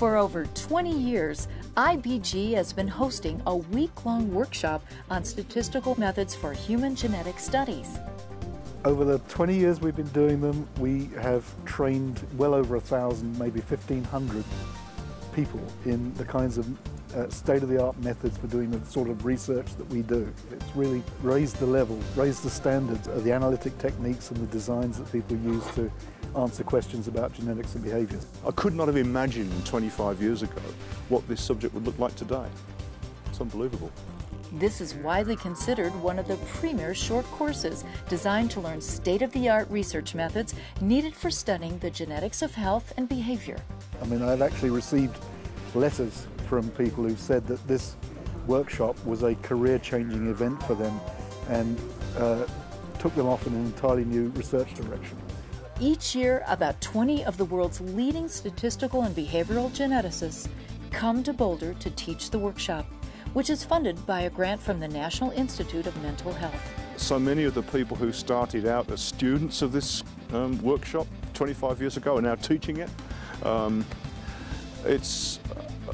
For over 20 years, IBG has been hosting a week-long workshop on statistical methods for human genetic studies. Over the 20 years we've been doing them, we have trained well over 1,000, maybe 1,500 people in the kinds of state-of-the-art methods for doing the sort of research that we do. It's really raised the level, raised the standards of the analytic techniques and the designs that people use to answer questions about genetics and behaviour. I could not have imagined 25 years ago what this subject would look like today. It's unbelievable. This is widely considered one of the premier short courses designed to learn state-of-the-art research methods needed for studying the genetics of health and behavior. I mean, I've actually received letters from people who've said that this workshop was a career-changing event for them and took them off in an entirely new research direction. Each year, about 20 of the world's leading statistical and behavioral geneticists come to Boulder to teach the workshop, which is funded by a grant from the National Institute of Mental Health. So many of the people who started out as students of this workshop 25 years ago are now teaching it. It's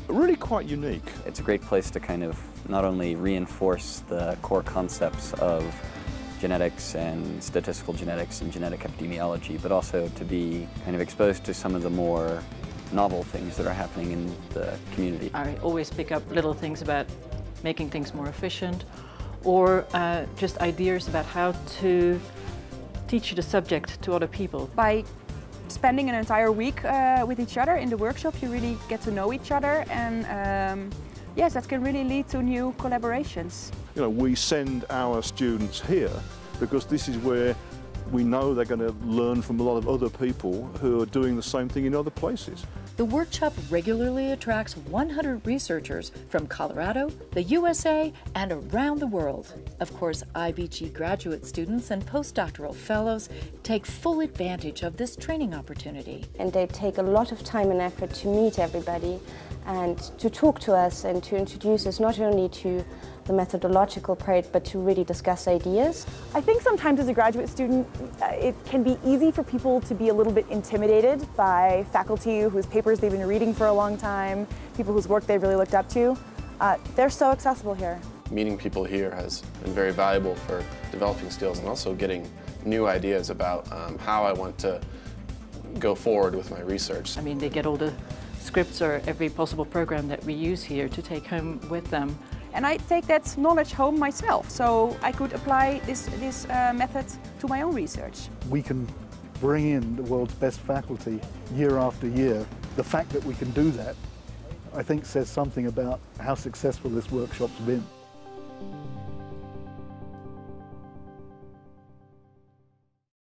really quite unique. It's a great place to kind of not only reinforce the core concepts of genetics and statistical genetics and genetic epidemiology, but also to be kind of exposed to some of the more novel things that are happening in the community. I always pick up little things about making things more efficient, or just ideas about how to teach the subject to other people. By spending an entire week with each other in the workshop, you really get to know each other, and yes, that can really lead to new collaborations. You know, we send our students here because this is where we know they're going to learn from a lot of other people who are doing the same thing in other places. The workshop regularly attracts 100 researchers from Colorado, the USA, and around the world. Of course, IBG graduate students and postdoctoral fellows take full advantage of this training opportunity. And they take a lot of time and effort to meet everybody and to talk to us and to introduce us not only to the methodological part, but to really discuss ideas. I think sometimes as a graduate student, it can be easy for people to be a little bit intimidated by faculty whose papers they've been reading for a long time, people whose work they've really looked up to. They're so accessible here. Meeting people here has been very valuable for developing skills and also getting new ideas about how I want to go forward with my research. I mean, they get all the scripts or every possible program that we use here to take home with them. And I take that knowledge home myself, so I could apply this method to my own research. We can bring in the world's best faculty year after year. The fact that we can do that, I think, says something about how successful this workshop's been.